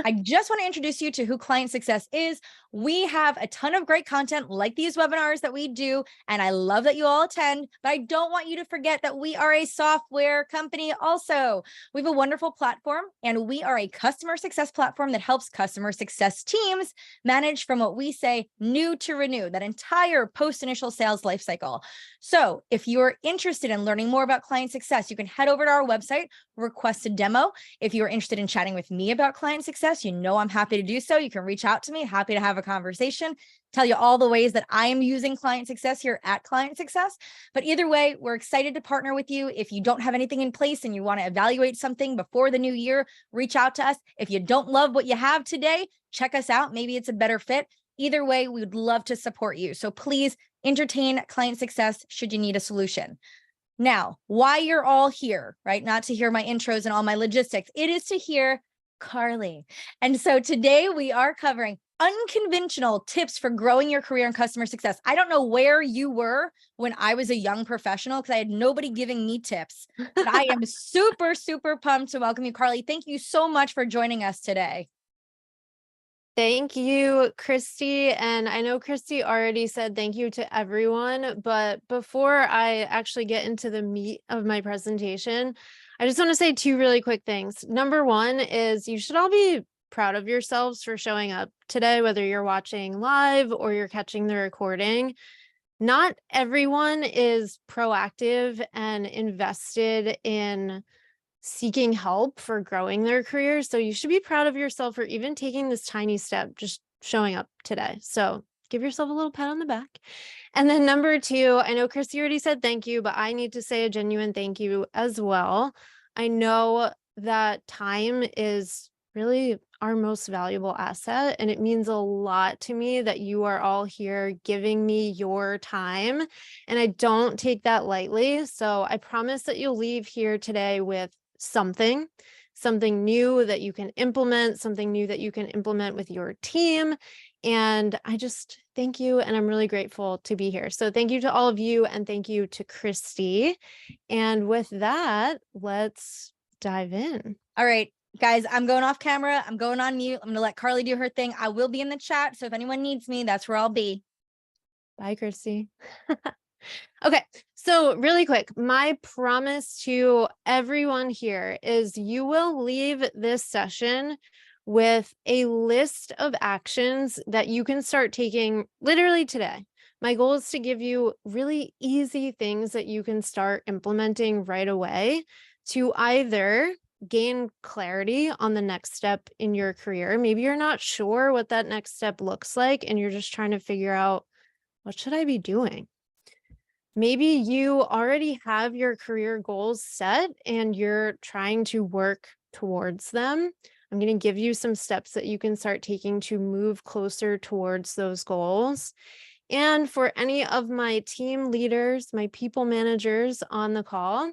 I just want to introduce you to who Client Success is. We have a ton of great content like these webinars that we do, and I love that you all attend, but I don't want you to forget that we are a software company also. We have a wonderful platform, and we are a customer success platform that helps customer success teams manage from what we say new to renew, that entire post-initial sales lifecycle. So if you're interested in learning more about Client Success, you can head over to our website, request a demo. If you're interested in chatting with me about Client Success, you know I'm happy to do so. You can reach out to me, happy to have a conversation, tell you all the ways that I am using Client Success here at Client Success. But either way, we're excited to partner with you. If you don't have anything in place and you want to evaluate something before the new year, reach out to us. If you don't love what you have today, check us out. Maybe it's a better fit. Either way, we would love to support you. So please entertain Client Success should you need a solution. Now, why you're all here, right? Not to hear my intros and all my logistics. It is to hear Carly. And so today we are covering unconventional tips for growing your career in customer success. I don't know where you were when I was a young professional because I had nobody giving me tips. But I am super, super pumped to welcome you, Carly. Thank you so much for joining us today. Thank you, Kristi. And I know Kristi already said thank you to everyone, but before I actually get into the meat of my presentation, I just want to say two really quick things. Number one is you should all be proud of yourselves for showing up today, whether you're watching live or you're catching the recording. Not everyone is proactive and invested in seeking help for growing their careers. So you should be proud of yourself for even taking this tiny step, just showing up today. So give yourself a little pat on the back. And then number two, I know Kristi already said thank you, but I need to say a genuine thank you as well. I know that time is really our most valuable asset, and it means a lot to me that you are all here giving me your time, and I don't take that lightly. So I promise that you'll leave here today with something new that you can implement, something new that you can implement with your team. And I just thank you. And I'm really grateful to be here. So thank you to all of you. And thank you to Kristi. And with that, let's dive in. All right, guys, I'm going off camera. I'm going on mute. I'm going to let Carly do her thing. I will be in the chat. So if anyone needs me, that's where I'll be. Bye, Kristi. Okay, so really quick, my promise to everyone here is you will leave this session with a list of actions that you can start taking literally today. My goal is to give you really easy things that you can start implementing right away to either gain clarity on the next step in your career. Maybe you're not sure what that next step looks like and you're just trying to figure out, what should I be doing? Maybe you already have your career goals set and you're trying to work towards them. I'm going to give you some steps that you can start taking to move closer towards those goals. And for any of my team leaders, my people managers on the call,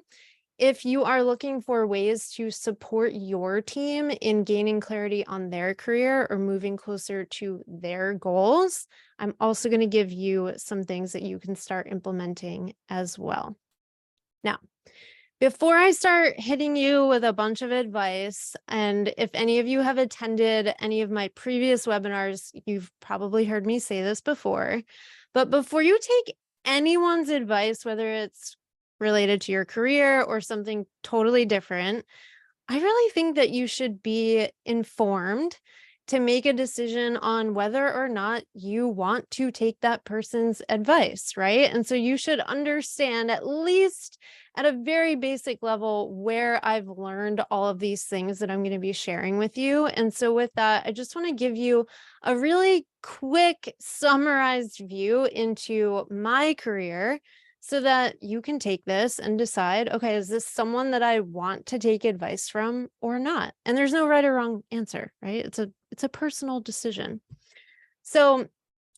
if you are looking for ways to support your team in gaining clarity on their career or moving closer to their goals, I'm also going to give you some things that you can start implementing as well. Now, before I start hitting you with a bunch of advice, and if any of you have attended any of my previous webinars, you've probably heard me say this before, but before you take anyone's advice, whether it's related to your career or something totally different, I really think that you should be informed to make a decision on whether or not you want to take that person's advice, right? And so you should understand, at least at a very basic level, where I've learned all of these things that I'm going to be sharing with you. And so with that, I just want to give you a really quick summarized view into my career, so that you can take this and decide, okay, is this someone that I want to take advice from or not? And there's no right or wrong answer, right? It's a personal decision. So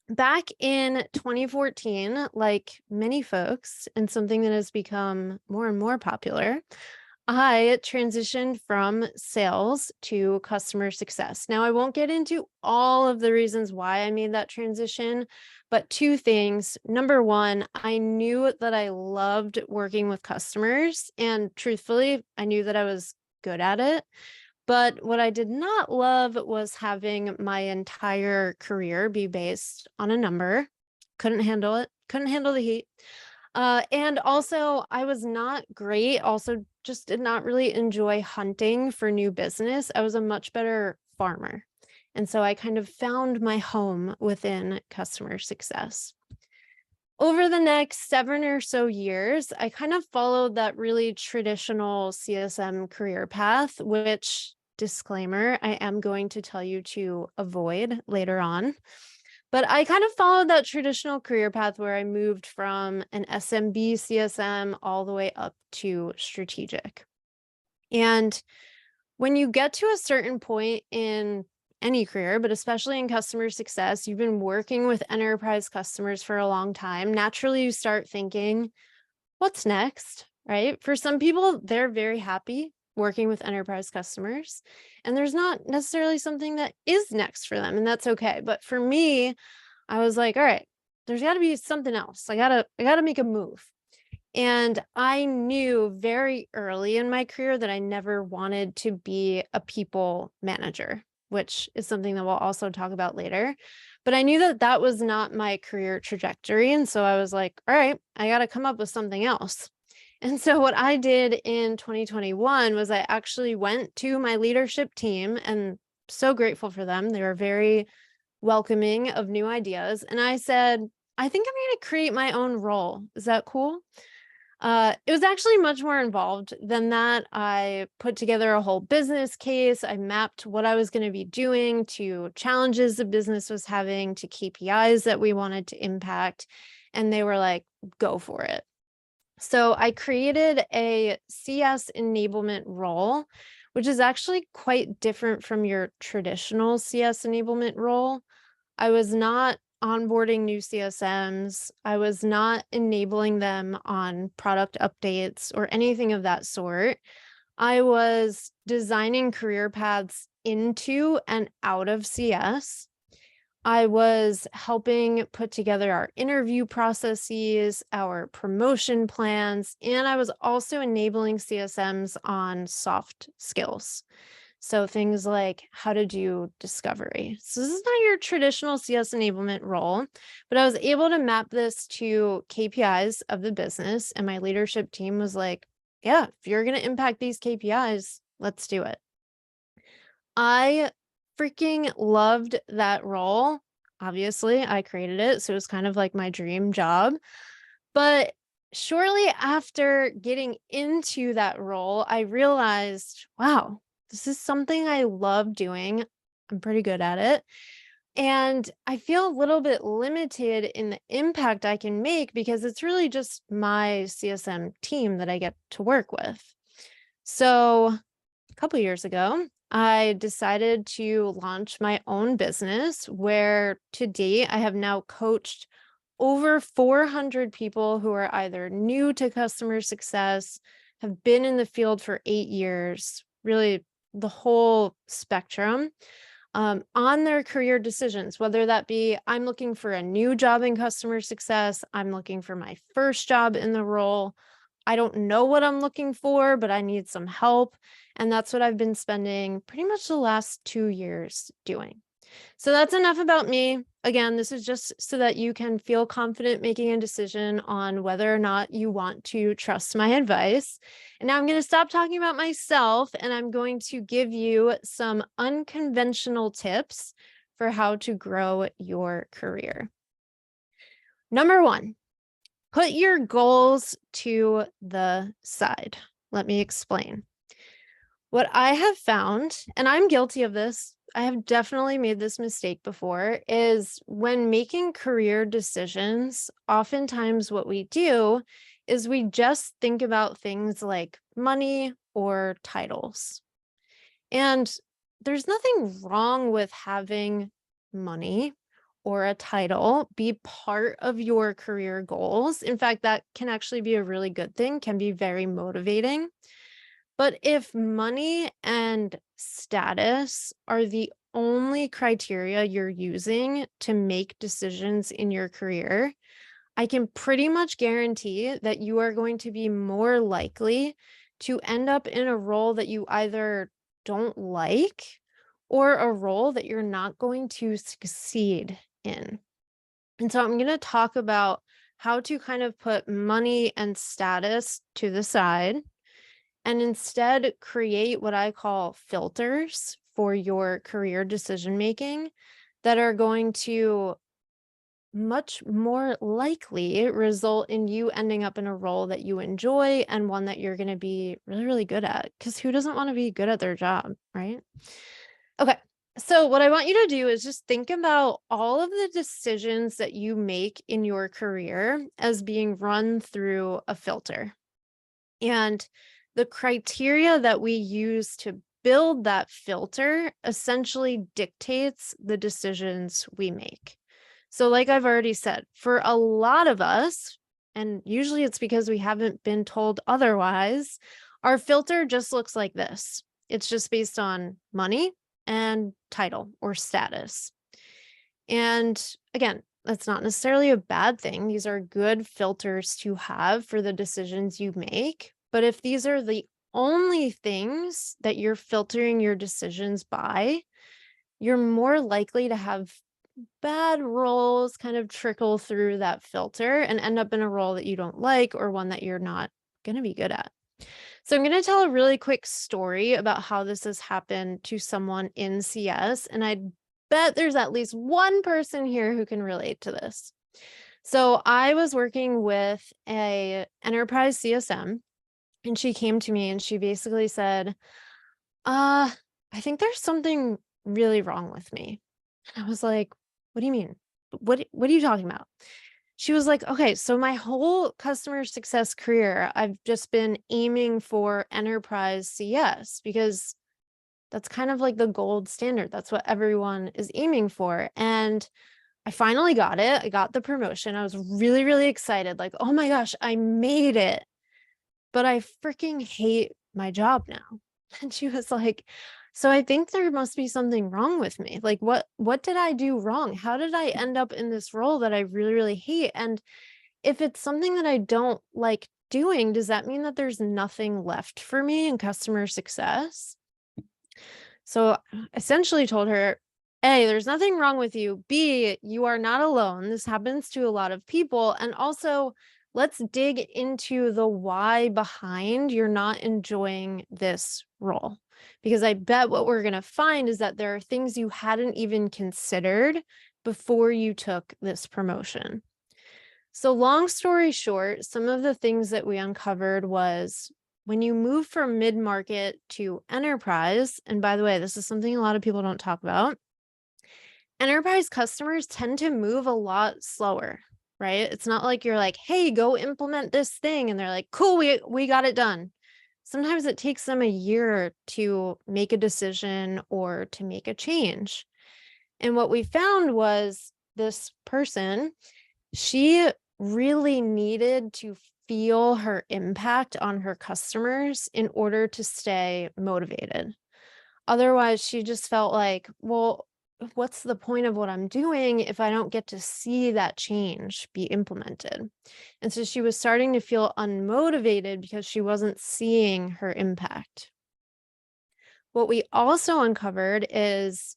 back in 2014, like many folks, and something that has become more and more popular, I transitioned from sales to customer success. Now, I won't get into all of the reasons why I made that transition, but two things. Number one, I knew that I loved working with customers, and truthfully, I knew that I was good at it. But what I did not love was having my entire career be based on a number. Couldn't handle it, couldn't handle the heat. And also, I was not great. Also, just did not really enjoy hunting for new business. I was a much better farmer. And so I kind of found my home within customer success. Over the next 7 or so years, I kind of followed that really traditional CSM career path, which, disclaimer, I am going to tell you to avoid later on. But I kind of followed that traditional career path where I moved from an SMB CSM all the way up to strategic. And when you get to a certain point in any career, but especially in customer success, you've been working with enterprise customers for a long time. Naturally, you start thinking, what's next, right? For some people, they're very happy working with enterprise customers, and there's not necessarily something that is next for them, and that's okay. But for me, I was like, all right, there's got to be something else. I gotta make a move. And I knew very early in my career that I never wanted to be a people manager, which is something that we'll also talk about later. But I knew that that was not my career trajectory. And so I was like, all right, I got to come up with something else. And so what I did in 2021 was I actually went to my leadership team, and so grateful for them. They were very welcoming of new ideas. And I said, I think I'm going to create my own role. Is that cool? It was actually much more involved than that. I put together a whole business case. I mapped what I was going to be doing to challenges the business was having, to KPIs that we wanted to impact. And they were like, go for it. So I created a CS enablement role, which is actually quite different from your traditional CS enablement role. I was not onboarding new CSMs. I was not enabling them on product updates or anything of that sort. I was designing career paths into and out of CS. I was helping put together our interview processes, our promotion plans, and I was also enabling CSMs on soft skills. So things like how to do discovery. So this is not your traditional CS enablement role, but I was able to map this to KPIs of the business. And my leadership team was like, yeah, if you're going to impact these KPIs, let's do it. I freaking loved that role. Obviously, I created it, so it was kind of like my dream job. But shortly after getting into that role, I realized, wow, this is something I love doing. I'm pretty good at it. And I feel a little bit limited in the impact I can make because it's really just my CSM team that I get to work with. So a couple years ago, I decided to launch my own business where to date I have now coached over 400 people who are either new to customer success, have been in the field for 8 years, really the whole spectrum, on their career decisions, whether that be I'm looking for a new job in customer success, I'm looking for my first job in the role. I don't know what I'm looking for, but I need some help. And that's what I've been spending pretty much the last 2 years doing. So that's enough about me. Again, this is just so that you can feel confident making a decision on whether or not you want to trust my advice. And now I'm going to stop talking about myself and I'm going to give you some unconventional tips for how to grow your career. Number 1, put your goals to the side. Let me explain. What I have found, and I'm guilty of this, I have definitely made this mistake before, is when making career decisions, oftentimes what we do is we just think about things like money or titles. And there's nothing wrong with having money or a title be part of your career goals. In fact, that can actually be a really good thing, can be very motivating. But if money and status are the only criteria you're using to make decisions in your career, I can pretty much guarantee that you are going to be more likely to end up in a role that you either don't like or a role that you're not going to succeed in. And so I'm going to talk about how to kind of put money and status to the side and instead create what I call filters for your career decision making that are going to much more likely result in you ending up in a role that you enjoy and one that you're going to be really, really good at. Because who doesn't want to be good at their job, right? Okay. So, what I want you to do is just think about all of the decisions that you make in your career as being run through a filter. And the criteria that we use to build that filter essentially dictates the decisions we make. So, like I've already said, for a lot of us, and usually it's because we haven't been told otherwise, our filter just looks like this. It's just based on money and title or status. And again, that's not necessarily a bad thing. These are good filters to have for the decisions you make. But if these are the only things that you're filtering your decisions by, you're more likely to have bad roles kind of trickle through that filter and end up in a role that you don't like or one that you're not going to be good at. So I'm going to tell a really quick story about how this has happened to someone in CS, and I bet there's at least one person here who can relate to this. So I was working with a enterprise CSM, and she came to me and she basically said, I think there's something really wrong with me. I was like, what do you mean? What are you talking about? She was like, okay, so my whole customer success career, I've just been aiming for enterprise CS because that's kind of like the gold standard. That's what everyone is aiming for. And I finally got it. I got the promotion. I was really, really excited. Like, oh my gosh, I made it. But I freaking hate my job now. And she was like, so I think there must be something wrong with me. Like, what did I do wrong? How did I end up in this role that I really, really hate? And if it's something that I don't like doing, does that mean that there's nothing left for me in customer success? So I essentially told her, A, there's nothing wrong with you. B, you are not alone. This happens to a lot of people. And also, let's dig into the why behind you're not enjoying this role. Because I bet what we're going to find is that there are things you hadn't even considered before you took this promotion. So long story short, some of the things that we uncovered was when you move from mid-market to enterprise, and by the way, this is something a lot of people don't talk about, enterprise customers tend to move a lot slower, right? It's not like you're like, hey, go implement this thing. And they're like, cool, we got it done. Sometimes it takes them a year to make a decision or to make a change. And what we found was this person, she really needed to feel her impact on her customers in order to stay motivated. Otherwise, she just felt like, well, what's the point of what I'm doing if I don't get to see that change be implemented? And so she was starting to feel unmotivated because she wasn't seeing her impact. What we also uncovered is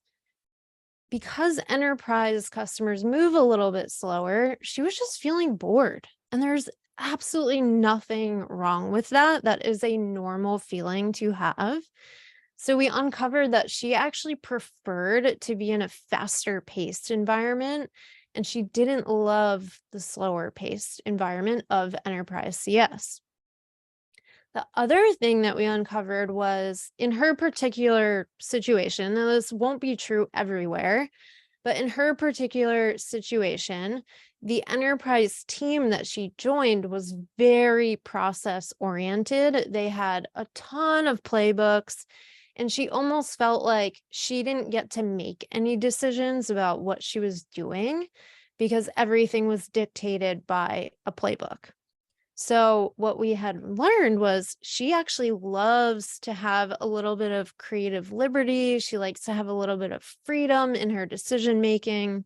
because enterprise customers move a little bit slower, she was just feeling bored. And there's absolutely nothing wrong with that. That is a normal feeling to have. So we uncovered that she actually preferred to be in a faster paced environment, and she didn't love the slower paced environment of enterprise CS. The other thing that we uncovered was in her particular situation, now this won't be true everywhere, but in her particular situation, the enterprise team that she joined was very process oriented. They had a ton of playbooks, and she almost felt like she didn't get to make any decisions about what she was doing because everything was dictated by a playbook. So what we had learned was she actually loves to have a little bit of creative liberty. She likes to have a little bit of freedom in her decision making.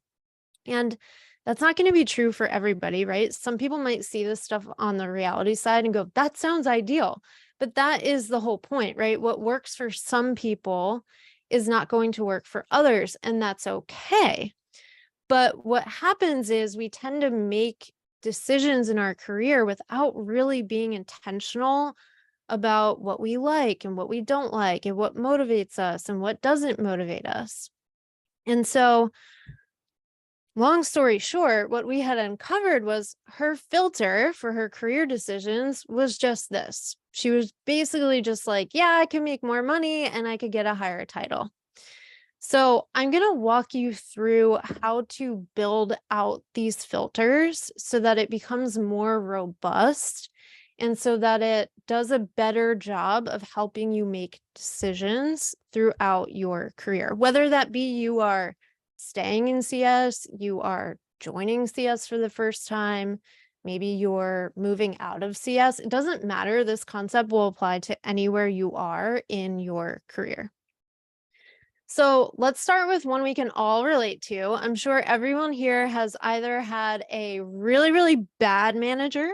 And that's not going to be true for everybody, right? Some people might see this stuff on the reality side and go, that sounds ideal. But that is the whole point, right? What works for some people is not going to work for others, and that's okay. But what happens is we tend to make decisions in our career without really being intentional about what we like and what we don't like and what motivates us and what doesn't motivate us. And so, long story short, what we had uncovered was her filter for her career decisions was just this. She was basically just like, yeah, I can make more money and I could get a higher title. So I'm going to walk you through how to build out these filters so that it becomes more robust and so that it does a better job of helping you make decisions throughout your career, whether that be you are staying in CS, you are joining CS for the first time, maybe you're moving out of CS. It doesn't matter. This concept will apply to anywhere you are in your career. So let's start with one we can all relate to. I'm sure everyone here has either had a really, really bad manager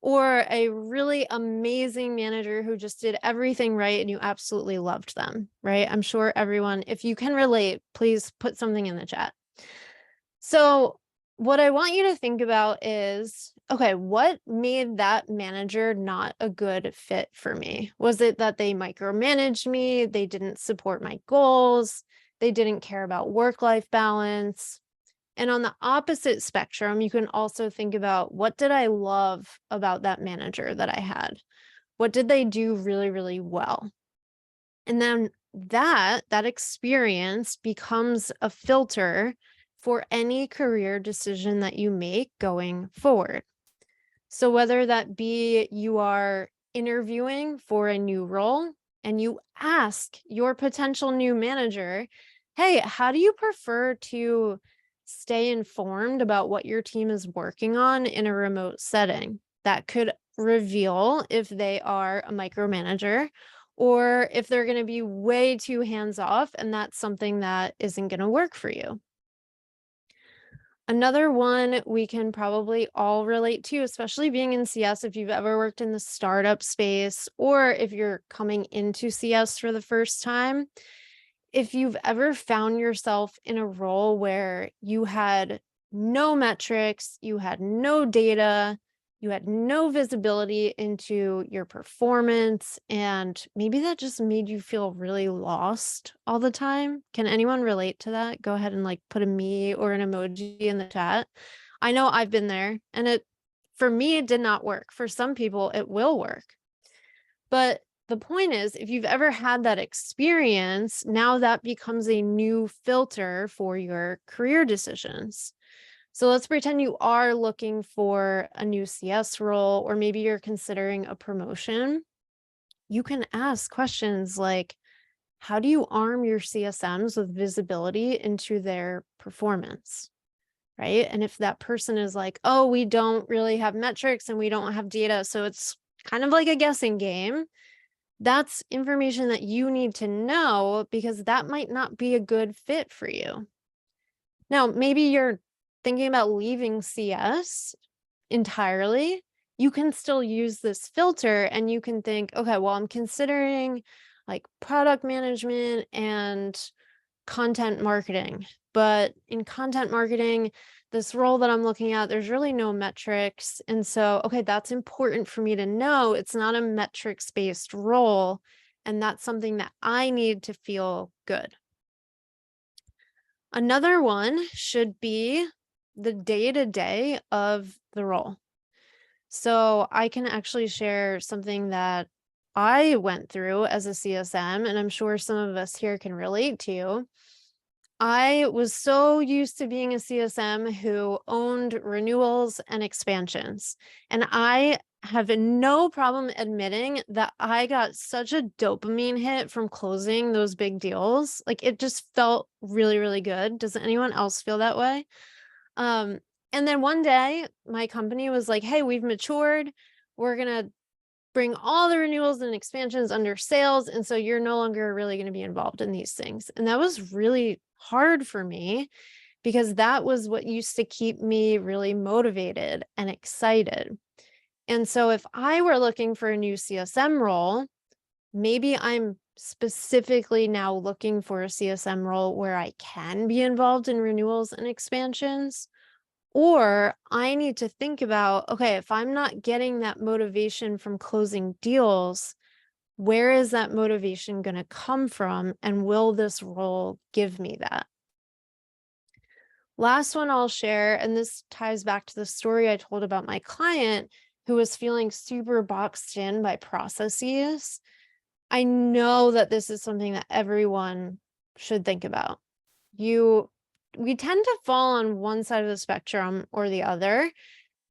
or a really amazing manager who just did everything right and you absolutely loved them, right? I'm sure everyone, if you can relate, please put something in the chat. So what I want you to think about is, okay, what made that manager not a good fit for me? Was it that they micromanaged me? They didn't support my goals? They didn't care about work-life balance? And on the opposite spectrum, you can also think about, what did I love about that manager that I had? What did they do really, really well? And then that experience becomes a filter for any career decision that you make going forward. So whether that be you are interviewing for a new role and you ask your potential new manager, hey, how do you prefer to stay informed about what your team is working on in a remote setting? That could reveal if they are a micromanager or if they're going to be way too hands off and that's something that isn't going to work for you. Another one we can probably all relate to, especially being in CS, if you've ever worked in the startup space or if you're coming into CS for the first time, if you've ever found yourself in a role where you had no metrics, you had no data, you had no visibility into your performance, and maybe that just made you feel really lost all the time. Can anyone relate to that? Go ahead and like put a me or an emoji in the chat. I know I've been there, and for me, it did not work. For some people, it will work. But the point is, if you've ever had that experience, now that becomes a new filter for your career decisions. So let's pretend you are looking for a new CS role, or maybe you're considering a promotion. You can ask questions like, how do you arm your CSMs with visibility into their performance? Right? And if that person is like, oh, we don't really have metrics and we don't have data, so it's kind of like a guessing game, that's information that you need to know because that might not be a good fit for you. Now, maybe you're thinking about leaving CS entirely. You can still use this filter and you can think, okay, well, I'm considering like product management and content marketing. But in content marketing, this role that I'm looking at, there's really no metrics. And so, okay, that's important for me to know. It's not a metrics-based role. And that's something that I need to feel good. Another one should be the day-to-day of the role. So I can actually share something that I went through as a CSM, and I'm sure some of us here can relate to. I was so used to being a CSM who owned renewals and expansions. And I have no problem admitting that I got such a dopamine hit from closing those big deals. Like it just felt really, really good. Does anyone else feel that way? And then one day my company was like, hey, we've matured. We're going to bring all the renewals and expansions under sales. And so you're no longer really going to be involved in these things. And that was really hard for me because that was what used to keep me really motivated and excited. And so if I were looking for a new CSM role, maybe I'm specifically now looking for a CSM role where I can be involved in renewals and expansions. Or I need to think about, okay, if I'm not getting that motivation from closing deals, where is that motivation going to come from? And will this role give me that? Last one I'll share, and this ties back to the story I told about my client who was feeling super boxed in by processes. I know that this is something that everyone should think about. We tend to fall on one side of the spectrum or the other.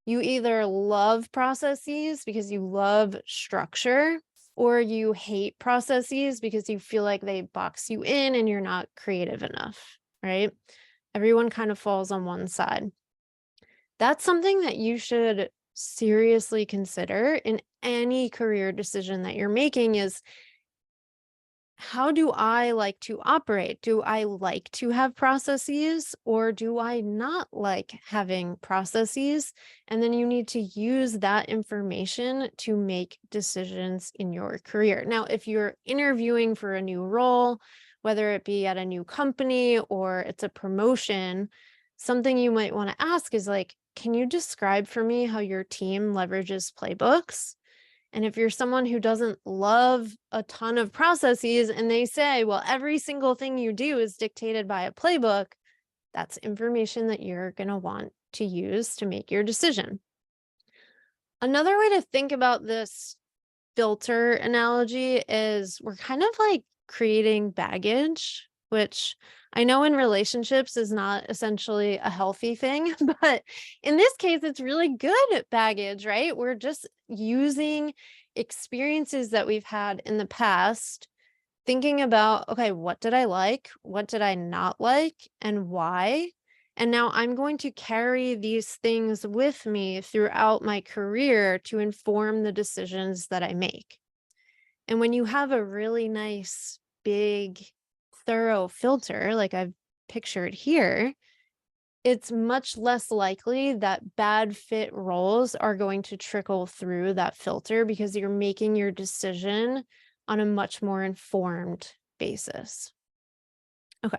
You either love processes because you love structure, or you hate processes because you feel like they box you in and you're not creative enough, right? Everyone kind of falls on one side. That's something that you should seriously consider in any career decision that you're making is, how do I like to operate? Do I like to have processes or do I not like having processes? And then you need to use that information to make decisions in your career. Now, if you're interviewing for a new role, whether it be at a new company or it's a promotion, something you might want to ask is like, can you describe for me how your team leverages playbooks? And if you're someone who doesn't love a ton of processes and they say, well, every single thing you do is dictated by a playbook, that's information that you're going to want to use to make your decision. Another way to think about this filter analogy is we're kind of like creating baggage, which I know in relationships is not essentially a healthy thing, but in this case, it's really good baggage, right? We're just using experiences that we've had in the past, thinking about, okay, what did I like? What did I not like? And why? And now I'm going to carry these things with me throughout my career to inform the decisions that I make. And when you have a really nice, big, thorough filter, like I've pictured here, it's much less likely that bad fit roles are going to trickle through that filter because you're making your decision on a much more informed basis. Okay,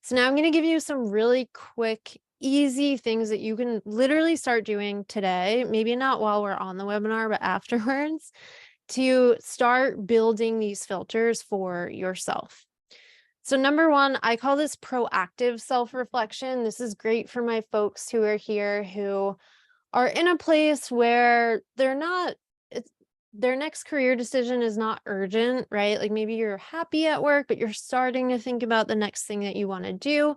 so now I'm going to give you some really quick, easy things that you can literally start doing today, maybe not while we're on the webinar, but afterwards, to start building these filters for yourself. So number one, I call this proactive self-reflection. This is great for my folks who are here who are in a place where their next career decision is not urgent, right? Like maybe you're happy at work, but you're starting to think about the next thing that you want to do.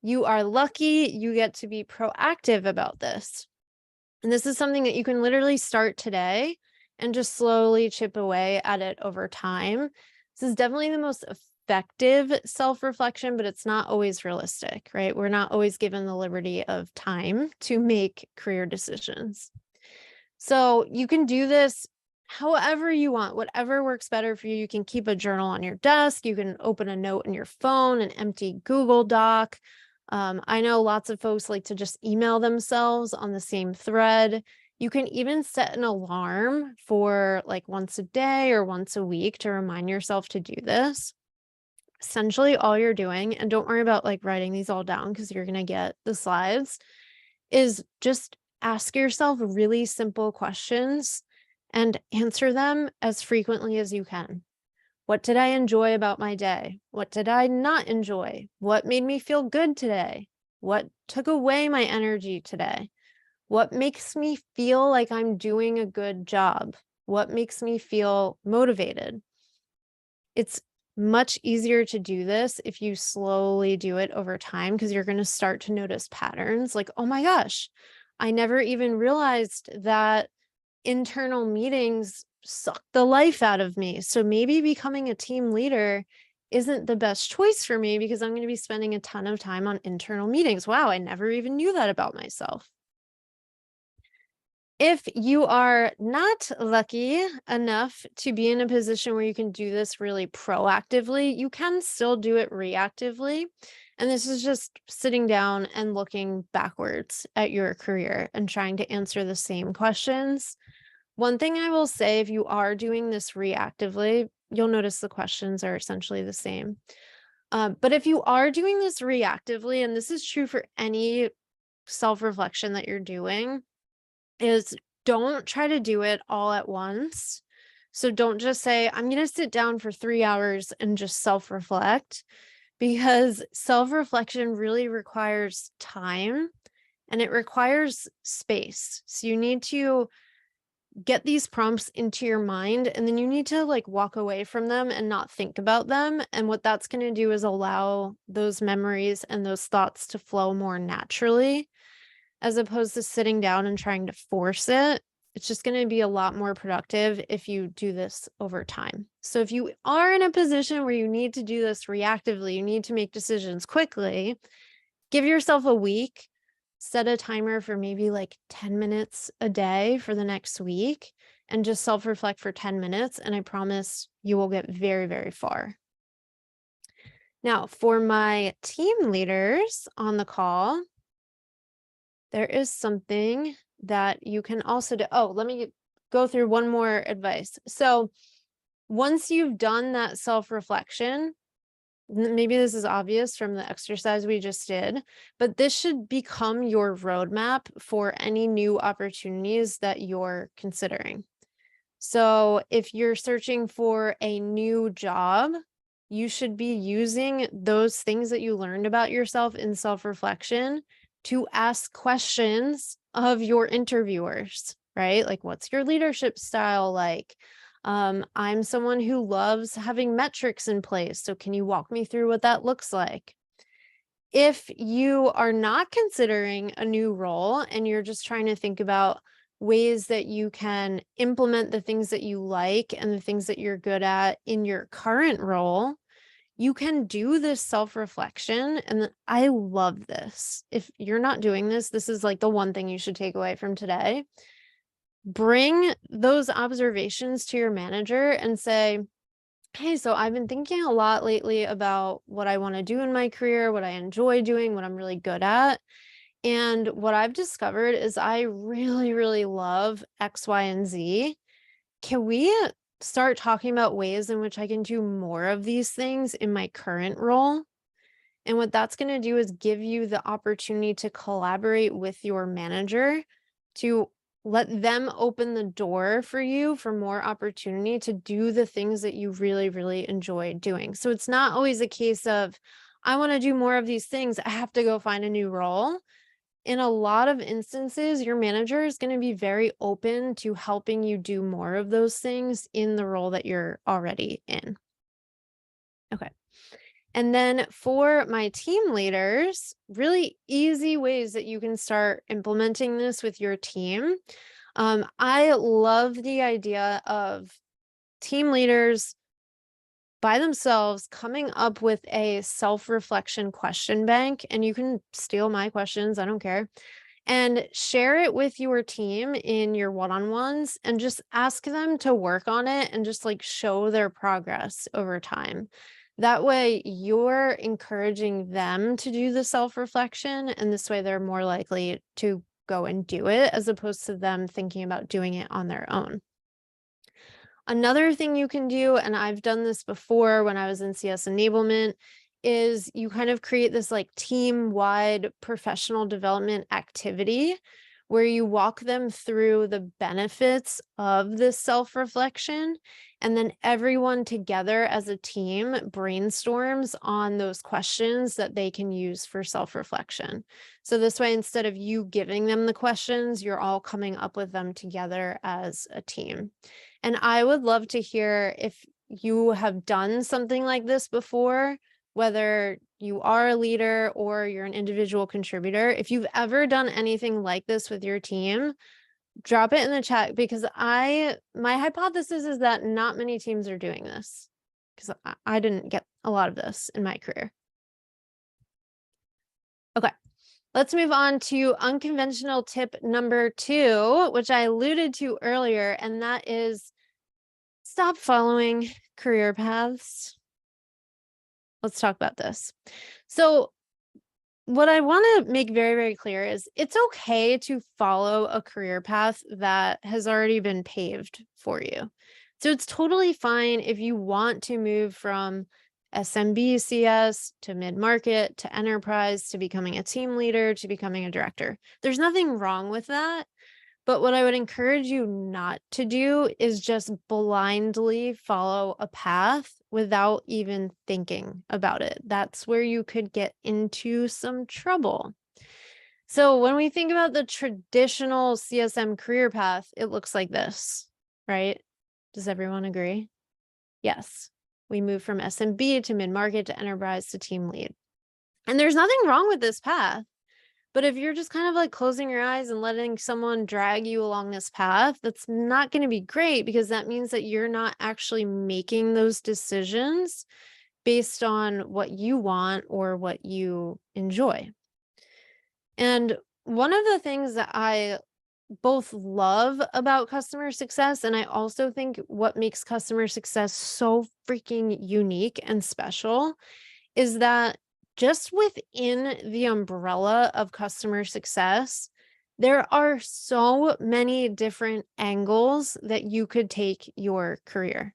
You are lucky you get to be proactive about this. And this is something that you can literally start today and just slowly chip away at it over time. This is definitely the most effective self-reflection, but it's not always realistic, right? We're not always given the liberty of time to make career decisions. So you can do this however you want, whatever works better for you. You can keep a journal on your desk. You can open a note in your phone, an empty Google Doc. I know lots of folks like to just email themselves on the same thread. You can even set an alarm for like once a day or once a week to remind yourself to do this. Essentially, all you're doing, and don't worry about like writing these all down because you're going to get the slides, is just ask yourself really simple questions and answer them as frequently as you can. What did I enjoy about my day? What did I not enjoy? What made me feel good today? What took away my energy today? What makes me feel like I'm doing a good job? What makes me feel motivated? It's much easier to do this if you slowly do it over time because you're going to start to notice patterns like, oh my gosh, I never even realized that internal meetings suck the life out of me. So maybe becoming a team leader isn't the best choice for me because I'm going to be spending a ton of time on internal meetings. Wow, I never even knew that about myself. If you are not lucky enough to be in a position where you can do this really proactively, you can still do it reactively. And this is just sitting down and looking backwards at your career and trying to answer the same questions One thing I will say, if you are doing this reactively, you'll notice the questions are essentially the same. But if you are doing this reactively, and this is true for any self-reflection that you're doing, is don't try to do it all at once. So don't just say, I'm going to sit down for 3 hours and just self-reflect, because self-reflection really requires time and it requires space. So you need to get these prompts into your mind, and then you need to like walk away from them and not think about them. And what that's going to do is allow those memories and those thoughts to flow more naturally, as opposed to sitting down and trying to force it. It's just going to be a lot more productive if you do this over time. So if you are in a position where you need to do this reactively, you need to make decisions quickly, give yourself a week, set a timer for maybe like 10 minutes a day for the next week, and just self-reflect for 10 minutes. And I promise you will get very, very far. Now, for my team leaders on the call, there is something that you can also do. Oh, let me go through one more advice. So once you've done that self-reflection, maybe this is obvious from the exercise we just did, but this should become your roadmap for any new opportunities that you're considering. So if you're searching for a new job, you should be using those things that you learned about yourself in self-reflection to ask questions of your interviewers, right? Like, what's your leadership style like? I'm someone who loves having metrics in place. So can you walk me through what that looks like? If you are not considering a new role and you're just trying to think about ways that you can implement the things that you like and the things that you're good at in your current role, you can do this self-reflection. And I love this. If you're not doing this, this is like the one thing you should take away from today. Bring those observations to your manager and say, hey, so I've been thinking a lot lately about what I want to do in my career, what I enjoy doing, what I'm really good at. And what I've discovered is I really, really love X, Y, and Z. Can we start talking about ways in which I can do more of these things in my current role? And what that's going to do is give you the opportunity to collaborate with your manager, to let them open the door for you for more opportunity to do the things that you really, really enjoy doing. So it's not always a case of, I want to do more of these things, I have to go find a new role. In a lot of instances, your manager is going to be very open to helping you do more of those things in the role that you're already in. Okay. And then for my team leaders, really easy ways that you can start implementing this with your team. I love the idea of team leaders by themselves coming up with a self-reflection question bank, and you can steal my questions, I don't care, and share it with your team in your one-on-ones and just ask them to work on it and just like show their progress over time. That way you're encouraging them to do the self-reflection, and this way they're more likely to go and do it as opposed to them thinking about doing it on their own. Another thing you can do, and I've done this before when I was in CS enablement, is you kind of create this like team-wide professional development activity where you walk them through the benefits of this self-reflection, and then everyone together as a team brainstorms on those questions that they can use for self-reflection. So this way, instead of you giving them the questions, you're all coming up with them together as a team. And I would love to hear if you have done something like this before, whether you are a leader or you're an individual contributor. If you've ever done anything like this with your team, drop it in the chat, because my hypothesis is that not many teams are doing this, because I didn't get a lot of this in my career. Okay. Let's move on to unconventional tip number 2, which I alluded to earlier, and that is stop following career paths. Let's talk about this. So what I want to make very, very clear is it's okay to follow a career path that has already been paved for you. So it's totally fine if you want to move from SMB CS to mid-market to enterprise to becoming a team leader to becoming a director. There's nothing wrong with that. But what I would encourage you not to do is just blindly follow a path without even thinking about it. That's where you could get into some trouble. So when we think about the traditional CSM career path, it looks like this, right? Does everyone agree? Yes. We move from SMB to mid-market to enterprise to team lead. And there's nothing wrong with this path. But if you're just kind of like closing your eyes and letting someone drag you along this path, that's not going to be great, because that means that you're not actually making those decisions based on what you want or what you enjoy. And one of the things that I both love about customer success, and I also think what makes customer success so freaking unique and special, is that just within the umbrella of customer success, there are so many different angles that you could take your career.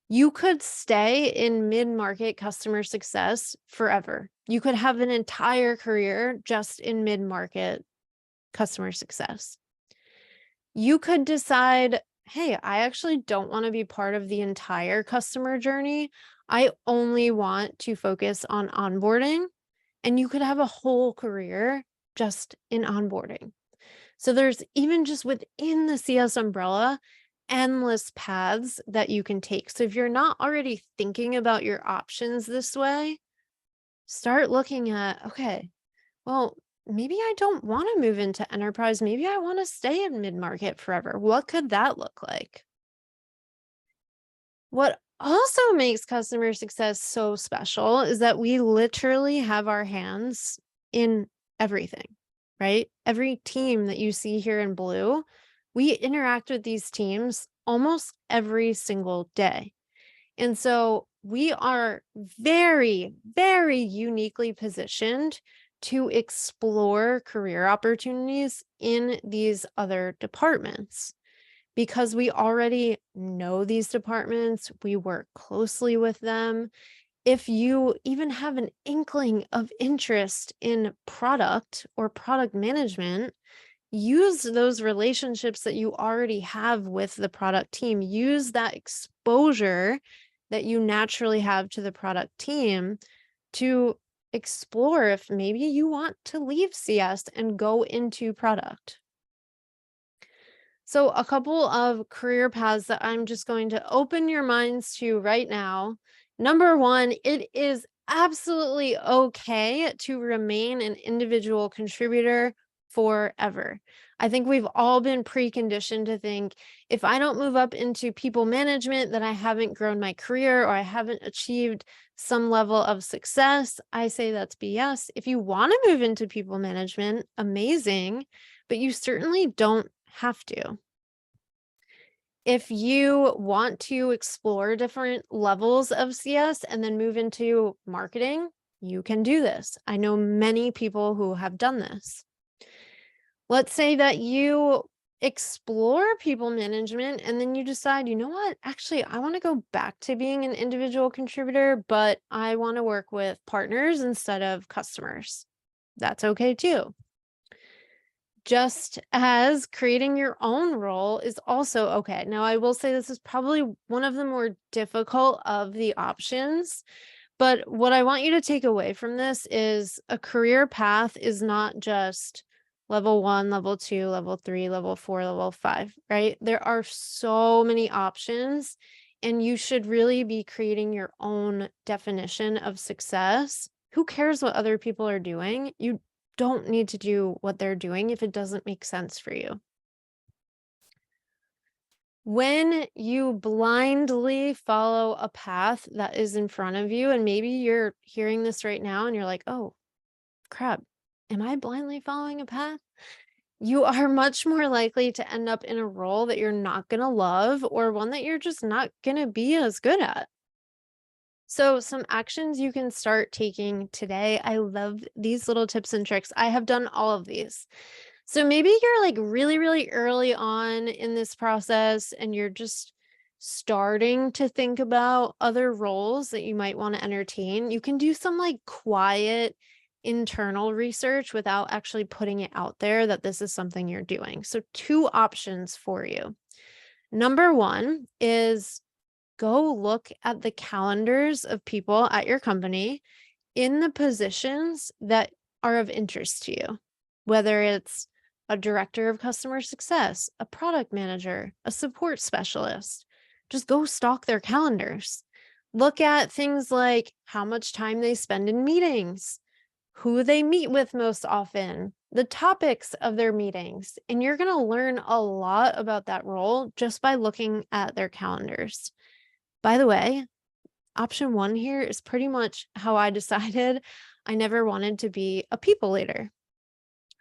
You could stay in mid-market customer success forever. You could have an entire career just in mid-market customer success. You could decide, hey, I actually don't want to be part of the entire customer journey. I only want to focus on onboarding, and you could have a whole career just in onboarding. So there's, even just within the CS umbrella, endless paths that you can take. So if you're not already thinking about your options this way, start looking at, okay, well, maybe I don't want to move into enterprise. Maybe I want to stay in mid-market forever. What could that look like? What also makes customer success so special is that we literally have our hands in everything, right? Every team that you see here in blue, we interact with these teams almost every single day. And so we are very, very uniquely positioned to explore career opportunities in these other departments, because we already know these departments, we work closely with them. If you even have an inkling of interest in product or product management, use those relationships that you already have with the product team. Use that exposure that you naturally have to the product team to explore if maybe you want to leave CS and go into product. So a couple of career paths that I'm just going to open your minds to right now. Number one, it is absolutely okay to remain an individual contributor forever. I think we've all been preconditioned to think, if I don't move up into people management, then I haven't grown my career or I haven't achieved some level of success. I say that's BS. If you want to move into people management, amazing, but you certainly don't have to. If you want to explore different levels of CS and then move into marketing, you can do this. I know many people who have done this. Let's say that you explore people management and then you decide, you know what, actually, I want to go back to being an individual contributor, but I want to work with partners instead of customers. That's okay too. Just as creating your own role is also okay. Now, I will say this is probably one of the more difficult of the options, but what I want you to take away from this is a career path is not just level 1, level 2, level 3, level 4, level 5, right? There are so many options, and you should really be creating your own definition of success. Who cares what other people are doing? You don't need to do what they're doing if it doesn't make sense for you. When you blindly follow a path that is in front of you, and maybe you're hearing this right now and you're like, oh, crap, am I blindly following a path? You are much more likely to end up in a role that you're not going to love, or one that you're just not going to be as good at. So some actions you can start taking today. I love these little tips and tricks. I have done all of these. So maybe you're like really, really early on in this process and you're just starting to think about other roles that you might want to entertain. You can do some like quiet internal research without actually putting it out there that this is something you're doing. So two options for you. Number one is go look at the calendars of people at your company in the positions that are of interest to you, whether it's a director of customer success, a product manager, a support specialist. Just go stalk their calendars. Look at things like how much time they spend in meetings, who they meet with most often, the topics of their meetings, and you're going to learn a lot about that role just by looking at their calendars. By the way, option one here is pretty much how I decided I never wanted to be a people leader.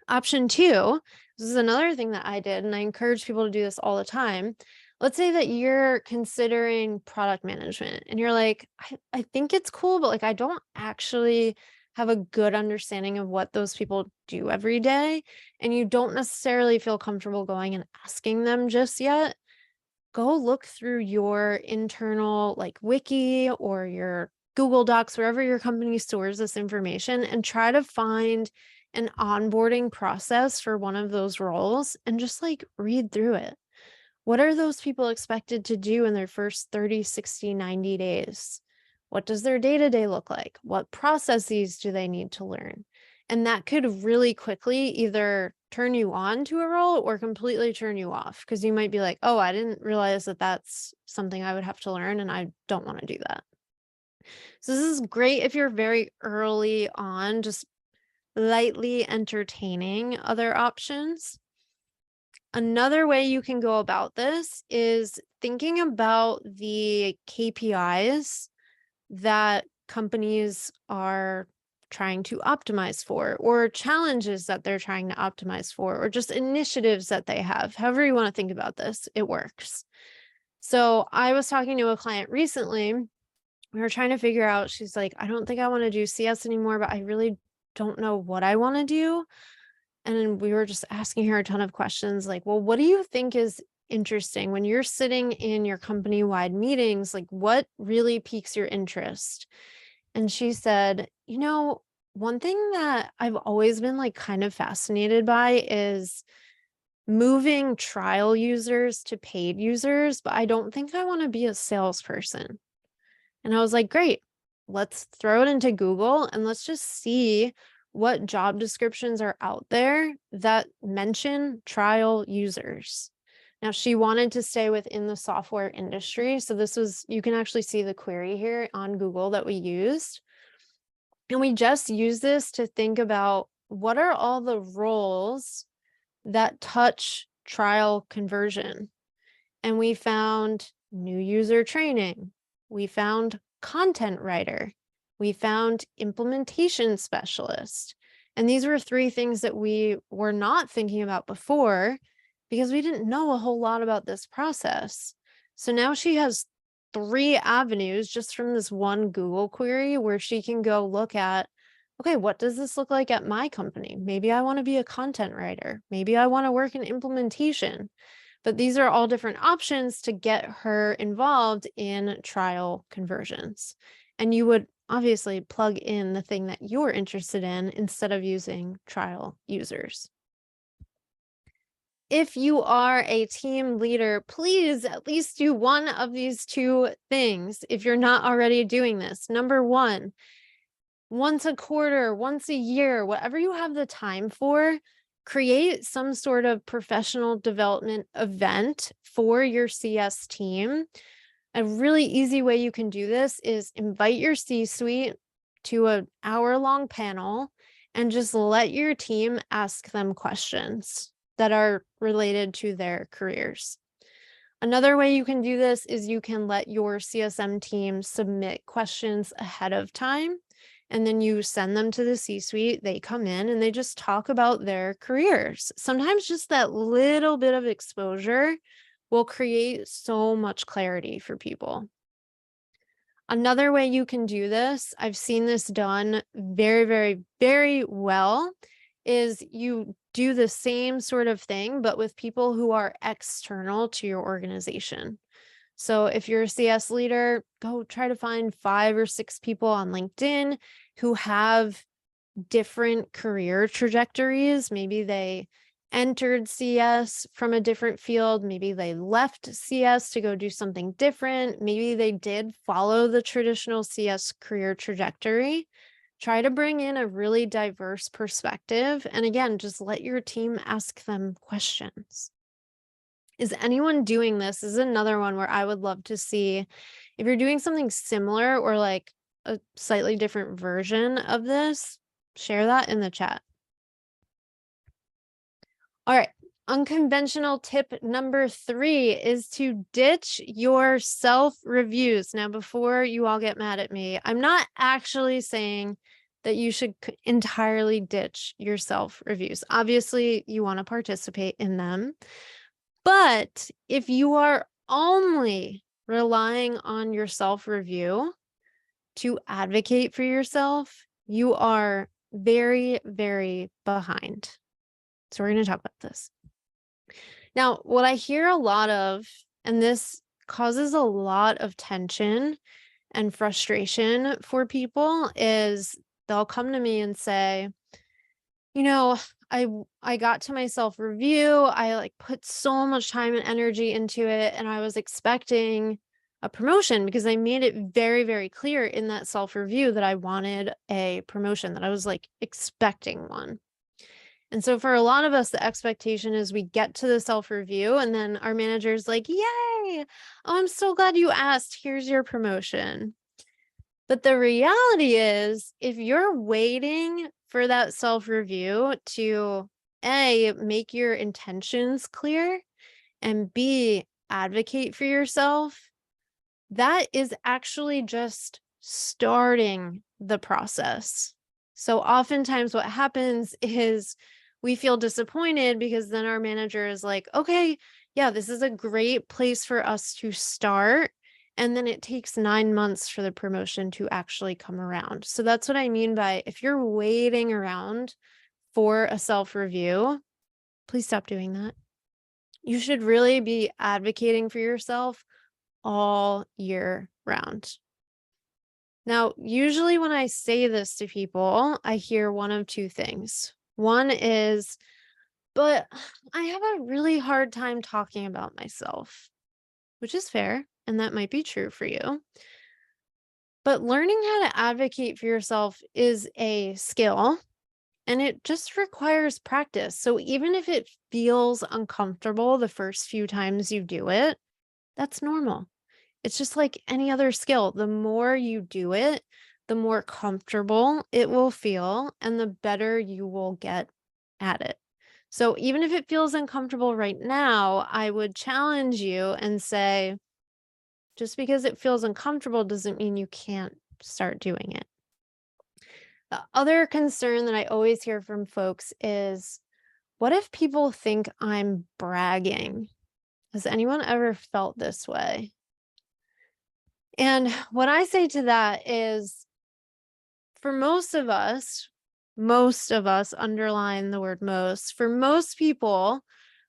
Option two, this is another thing that I did, and I encourage people to do this all the time. Let's say that you're considering product management and you're like, I think it's cool, but like I don't actually have a good understanding of what those people do every day. And you don't necessarily feel comfortable going and asking them just yet. Go look through your internal like wiki or your Google Docs, wherever your company stores this information, and try to find an onboarding process for one of those roles and just like read through it. What are those people expected to do in their first 30, 60, 90 days? What does their day-to-day look like? What processes do they need to learn? And that could really quickly either turn you on to a role or completely turn you off, because you might be like, oh, I didn't realize that that's something I would have to learn and I don't want to do that. So this is great if you're very early on, just lightly entertaining other options. Another way you can go about this is thinking about the KPIs that companies are trying to optimize for, or challenges that they're trying to optimize for, or just initiatives that they have. However you want to think about this, it works. So I was talking to a client recently. We were trying to figure out, she's like, I don't think I want to do CS anymore, but I really don't know what I want to do. And we were just asking her a ton of questions like, well, what do you think is interesting when you're sitting in your company-wide meetings? Like, what really piques your interest? And she said, one thing that I've always been like kind of fascinated by is moving trial users to paid users, but I don't think I want to be a salesperson. And I was like, great, let's throw it into Google and let's just see what job descriptions are out there that mention trial users. Now, she wanted to stay within the software industry. So you can actually see the query here on Google that we used. And we just use this to think about what are all the roles that touch trial conversion. And we found new user training. We found content writer. We found implementation specialist. And these were three things that we were not thinking about before because we didn't know a whole lot about this process. So now she has 3 avenues just from this one Google query where she can go look at, okay, what does this look like at my company? Maybe I want to be a content writer. Maybe I want to work in implementation. But these are all different options to get her involved in trial conversions. And you would obviously plug in the thing that you're interested in instead of using trial users. If you are a team leader, please at least do one of these 2 things if you're not already doing this. Number 1, once a quarter, once a year, whatever you have the time for, create some sort of professional development event for your CS team. A really easy way you can do this is invite your C-suite to an hour-long panel and just let your team ask them questions that are related to their careers. Another way you can do this is you can let your CSM team submit questions ahead of time, and then you send them to the C-suite. They come in and they just talk about their careers. Sometimes just that little bit of exposure will create so much clarity for people. Another way you can do this, I've seen this done very, very, very well, is you do the same sort of thing, but with people who are external to your organization. So if you're a CS leader, go try to find 5 or 6 people on LinkedIn who have different career trajectories. Maybe they entered CS from a different field. Maybe they left CS to go do something different. Maybe they did follow the traditional CS career trajectory. Try to bring in a really diverse perspective. And again, just let your team ask them questions. Is anyone doing this? This is another one where I would love to see if you're doing something similar or like a slightly different version of this, share that in the chat. All right. Unconventional tip number 3 is to ditch your self-reviews. Now, before you all get mad at me, I'm not actually saying that you should entirely ditch your self-reviews. Obviously, you want to participate in them. But if you are only relying on your self-review to advocate for yourself, you are very, very behind. So we're going to talk about this. Now, what I hear a lot of, and this causes a lot of tension and frustration for people, is they'll come to me and say, you know, I got to my self-review. I like put so much time and energy into it, and I was expecting a promotion because I made it very, very clear in that self-review that I wanted a promotion, that I was like expecting one. And so for a lot of us, the expectation is we get to the self-review and then our manager's like, yay, oh, I'm so glad you asked. Here's your promotion. But the reality is, if you're waiting for that self-review to A, make your intentions clear, and B, advocate for yourself, that is actually just starting the process. So oftentimes what happens is we feel disappointed because then our manager is like, okay, yeah, this is a great place for us to start. And then it takes 9 months for the promotion to actually come around. So that's what I mean by, if you're waiting around for a self-review, please stop doing that. You should really be advocating for yourself all year round. Now, usually when I say this to people, I hear one of 2 things. One is, but I have a really hard time talking about myself, which is fair, and that might be true for you. But learning how to advocate for yourself is a skill, and it just requires practice. So even if it feels uncomfortable the first few times you do it, that's normal. It's just like any other skill. The more you do it, the more comfortable it will feel and the better you will get at it. So even if it feels uncomfortable right now, I would challenge you and say, just because it feels uncomfortable doesn't mean you can't start doing it. The other concern that I always hear from folks is, what if people think I'm bragging? Has anyone ever felt this way? And what I say to that is, for most of us, underline the word most, for most people,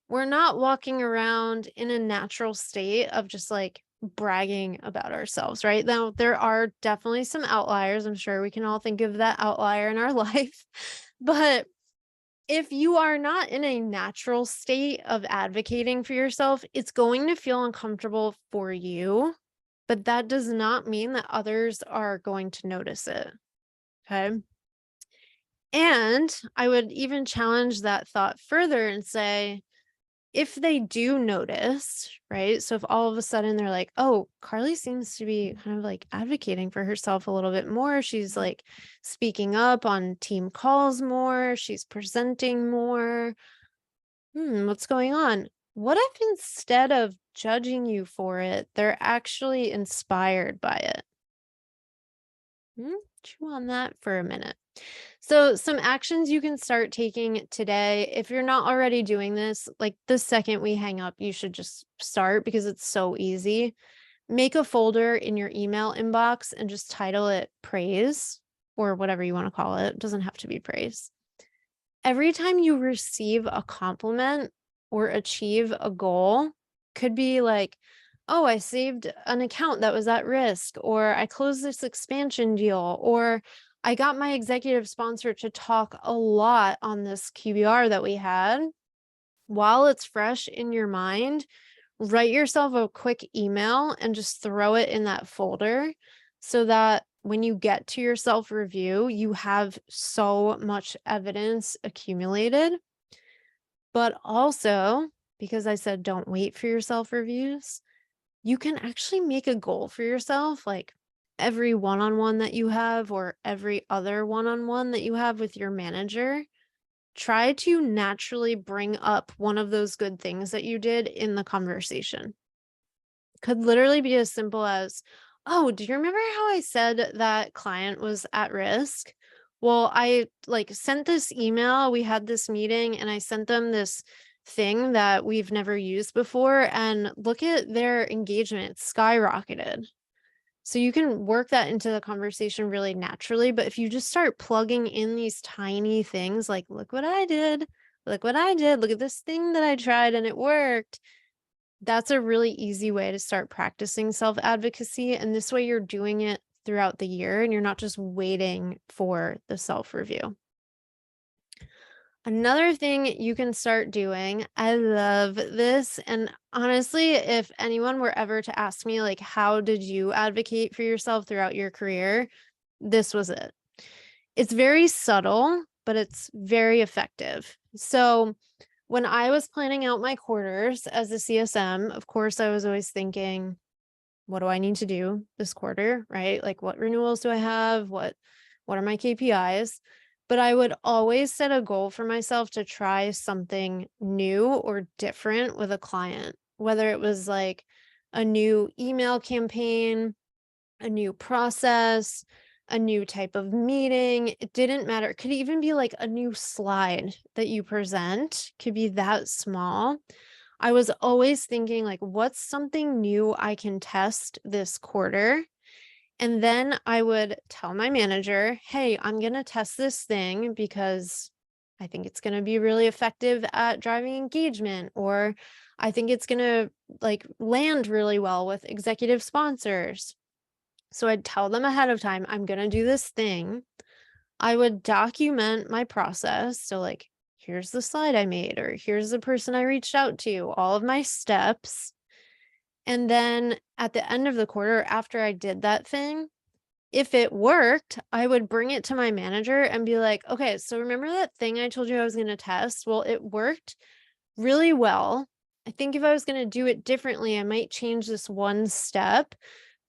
we're not walking around in a natural state of just like bragging about ourselves, right? Now, there are definitely some outliers. I'm sure we can all think of that outlier in our life. But if you are not in a natural state of advocating for yourself, it's going to feel uncomfortable for you, but that does not mean that others are going to notice it. Okay. And I would even challenge that thought further and say, if they do notice, right? So if all of a sudden they're like, oh, Carly seems to be kind of like advocating for herself a little bit more. She's like speaking up on team calls more. She's presenting more. What's going on? What if instead of judging you for it, they're actually inspired by it? Chew on that for a minute. So some actions you can start taking today. If you're not already doing this, like the second we hang up, you should just start because it's so easy. make a folder in your email inbox and just title it praise or whatever you want to call it. It doesn't have to be praise. Every time you receive a compliment or achieve a goal, could be like, oh, I saved an account that was at risk, or I closed this expansion deal, or I got my executive sponsor to talk a lot on this QBR that we had. While it's fresh in your mind, write yourself a quick email and just throw it in that folder so that when you get to your self-review, you have so much evidence accumulated. But also, because I said don't wait for your self-reviews, you can actually make a goal for yourself, like every one-on-one that you have or every other one-on-one that you have with your manager. Try to naturally bring up one of those good things that you did in the conversation. Could literally be as simple as, oh, do you remember how I said that client was at risk? Well, I sent this email, we had this meeting and I sent them this thing that we've never used before, and look at their engagement skyrocketed. So you can work that into the conversation really naturally, but if you just start plugging in these tiny things like, look what I did, look what I did, look at this thing that I tried and it worked, that's a really easy way to start practicing self-advocacy. And this way you're doing it throughout the year and you're not just waiting for the self-review. Another thing you can start doing, I love this. And honestly, if anyone were ever to ask me, like, how did you advocate for yourself throughout your career? This was it. It's very subtle, but it's very effective. So when I was planning out my quarters as a CSM, of course, I was always thinking, what do I need to do this quarter, right? Like, what renewals do I have? What are my KPIs? But I would always set a goal for myself to try something new or different with a client, whether it was like a new email campaign, a new process, a new type of meeting. It didn't matter. It could even be like a new slide that you present, could be that small. I was always thinking, like, what's something new I can test this quarter? And then I would tell my manager, hey, I'm going to test this thing because I think it's going to be really effective at driving engagement, or I think it's going to land really well with executive sponsors. So I'd tell them ahead of time, I'm going to do this thing. I would document my process. So, like, here's the slide I made, or here's the person I reached out to, all of my steps. And then at the end of the quarter, after I did that thing, if it worked, I would bring it to my manager and be like, okay, so remember that thing I told you I was going to test? Well, it worked really well. I think if I was going to do it differently, I might change this one step.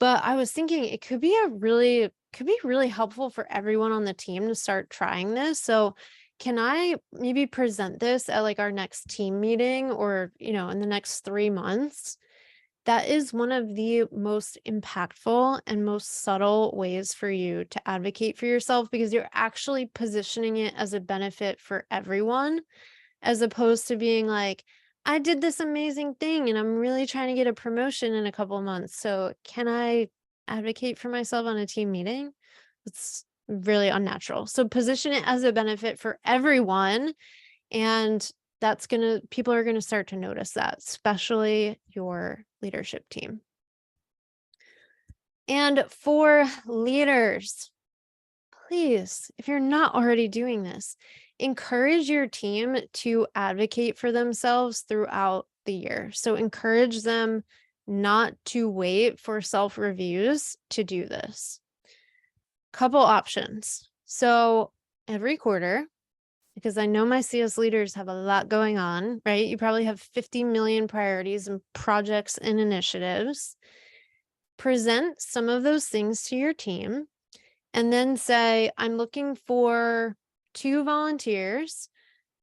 But I was thinking it could be really helpful for everyone on the team to start trying this. So can I maybe present this at our next team meeting, or, in the next 3 months? That is one of the most impactful and most subtle ways for you to advocate for yourself, because you're actually positioning it as a benefit for everyone, as opposed to being like, I did this amazing thing and I'm really trying to get a promotion in a couple of months. So can I advocate for myself on a team meeting? It's really unnatural. So position it as a benefit for everyone. And people are going to start to notice that, especially your leadership team. And for leaders, please, if you're not already doing this, encourage your team to advocate for themselves throughout the year. So encourage them not to wait for self-reviews to do this. Couple options. So every quarter, because I know my CS leaders have a lot going on, right? You probably have 50 million priorities and projects and initiatives. Present some of those things to your team and then say, I'm looking for 2 volunteers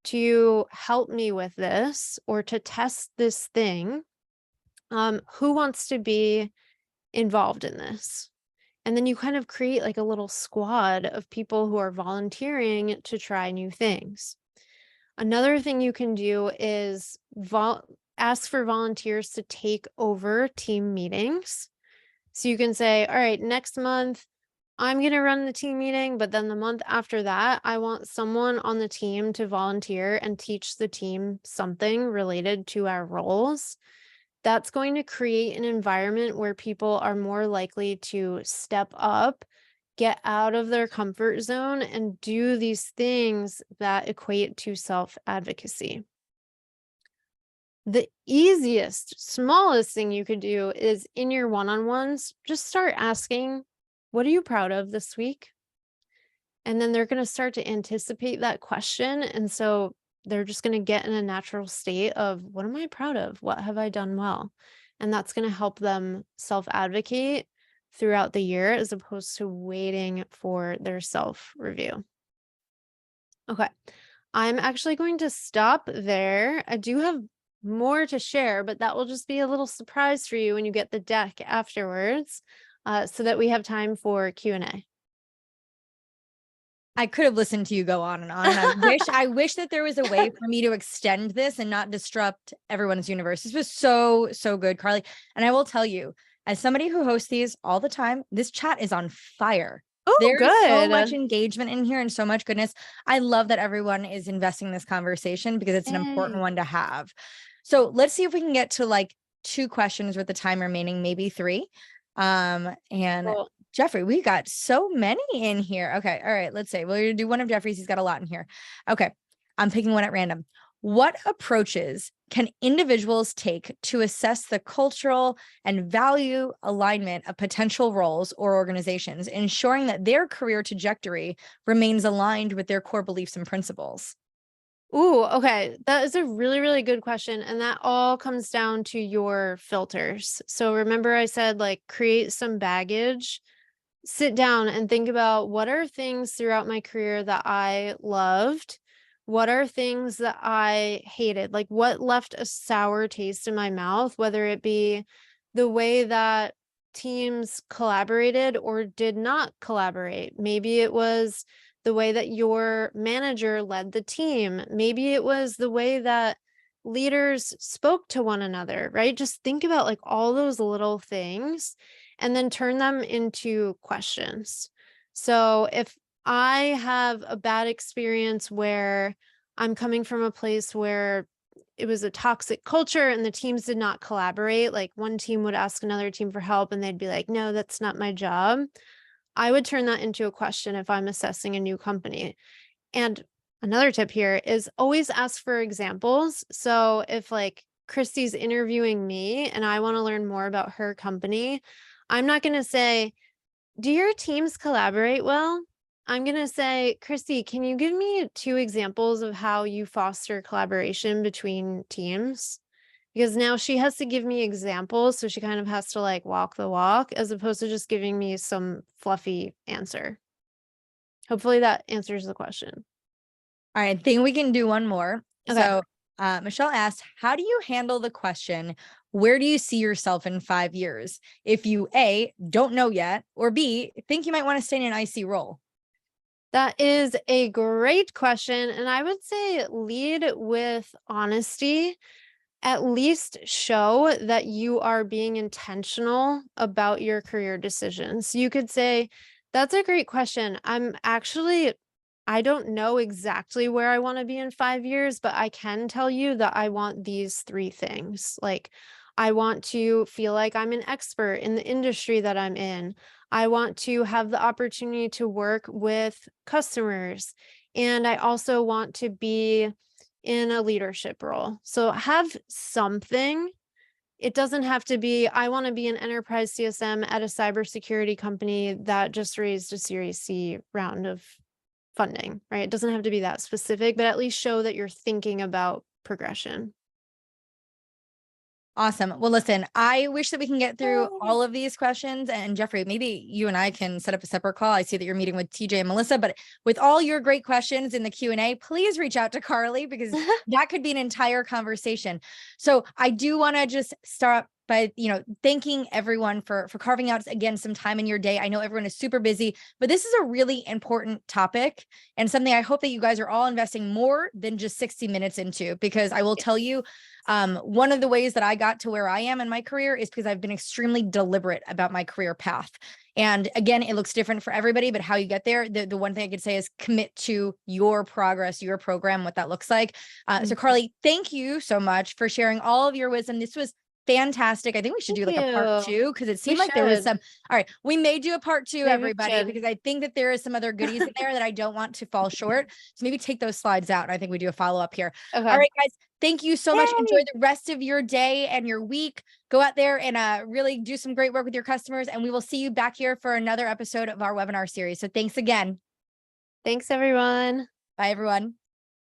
to help me with this or to test this thing. Who wants to be involved in this? And then you kind of create a little squad of people who are volunteering to try new things. Another thing you can do is ask for volunteers to take over team meetings. So you can say, all right, next month, I'm going to run the team meeting, but then the month after that, I want someone on the team to volunteer and teach the team something related to our roles. That's going to create an environment where people are more likely to step up, get out of their comfort zone, and do these things that equate to self-advocacy. The easiest, smallest thing you could do is in your one-on-ones, just start asking, what are you proud of this week? And then they're going to start to anticipate that question. And so they're just going to get in a natural state of, what am I proud of? What have I done well? And that's going to help them self-advocate throughout the year as opposed to waiting for their self-review. Okay, I'm actually going to stop there. I do have more to share, but that will just be a little surprise for you when you get the deck afterwards, so that we have time for Q&A. I could have listened to you go on and on. And I wish that there was a way for me to extend this and not disrupt everyone's universe. This was so, so good, Carly. And I will tell you, as somebody who hosts these all the time, this chat is on fire. Oh, There's so much good. engagement in here and so much goodness. I love that everyone is investing in this conversation because it's an important Yay. one to have. So let's see if we can get to like 2 questions with the time remaining, maybe 3. And Cool. Jeffrey, we got so many in here. Okay. All right. Let's say we're going to do one of Jeffrey's. He's got a lot in here. Okay. I'm picking one at random. What approaches can individuals take to assess the cultural and value alignment of potential roles or organizations, ensuring that their career trajectory remains aligned with their core beliefs and principles? Ooh, okay. That is a really, really good question. And that all comes down to your filters. So remember I said like create some baggage, sit down and think about what are things throughout my career that I loved? What are things that I hated? Like what left a sour taste in my mouth, whether it be the way that teams collaborated or did not collaborate. Maybe it was the way that your manager led the team. Maybe it was the way that leaders spoke to one another, right? Just think about like all those little things and then turn them into questions. So if I have a bad experience where I'm coming from a place where it was a toxic culture and the teams did not collaborate, like one team would ask another team for help and they'd be like, no, that's not my job. I would turn that into a question if I'm assessing a new company. And another tip here is always ask for examples. So if like Kristi's interviewing me and I want to learn more about her company, I'm not going to say, do your teams collaborate well? I'm going to say, Kristi, can you give me 2 examples of how you foster collaboration between teams? Because now she has to give me examples. So she kind of has to like walk the walk as opposed to just giving me some fluffy answer. Hopefully that answers the question. All right. I think we can do one more. Okay. So Michelle asked, how do you handle the question, where do you see yourself in 5 years? If you A, don't know yet, or B, think you might want to stay in an IC role? That is a great question. And I would say lead with honesty. At least show that you are being intentional about your career decisions. You could say, that's a great question. I don't know exactly where I want to be in 5 years, but I can tell you that I want these 3 things. Like, I want to feel like I'm an expert in the industry that I'm in. I want to have the opportunity to work with customers. And I also want to be in a leadership role. So have something. It doesn't have to be, I want to be an enterprise CSM at a cybersecurity company that just raised a Series C round of funding, right? It doesn't have to be that specific, but at least show that you're thinking about progression. Awesome. Well, listen, I wish that we can get through all of these questions. And Jeffrey, maybe you and I can set up a separate call. I see that you're meeting with TJ and Melissa, but with all your great questions in the Q&A, please reach out to Carly because that could be an entire conversation. So I do want to just by, thanking everyone for carving out, again, some time in your day. I know everyone is super busy, but this is a really important topic and something I hope that you guys are all investing more than just 60 minutes into, because I will tell you, one of the ways that I got to where I am in my career is because I've been extremely deliberate about my career path. And again, it looks different for everybody, but how you get there, the one thing I could say is commit to your progress, your program, what that looks like. So Carly, thank you so much for sharing all of your wisdom. This was fantastic. I think we should do like a part 2, because it seemed like there was some. All right, we may do a part 2, everybody, because I think that there is some other goodies in there that I don't want to fall short. So maybe take those slides out, and I think we do a follow-up here. All right, guys, thank you so much. Enjoy the rest of your day and your week. Go out there and really do some great work with your customers, and we will see you back here for another episode of our webinar series. So thanks again. Thanks, everyone. Bye, everyone.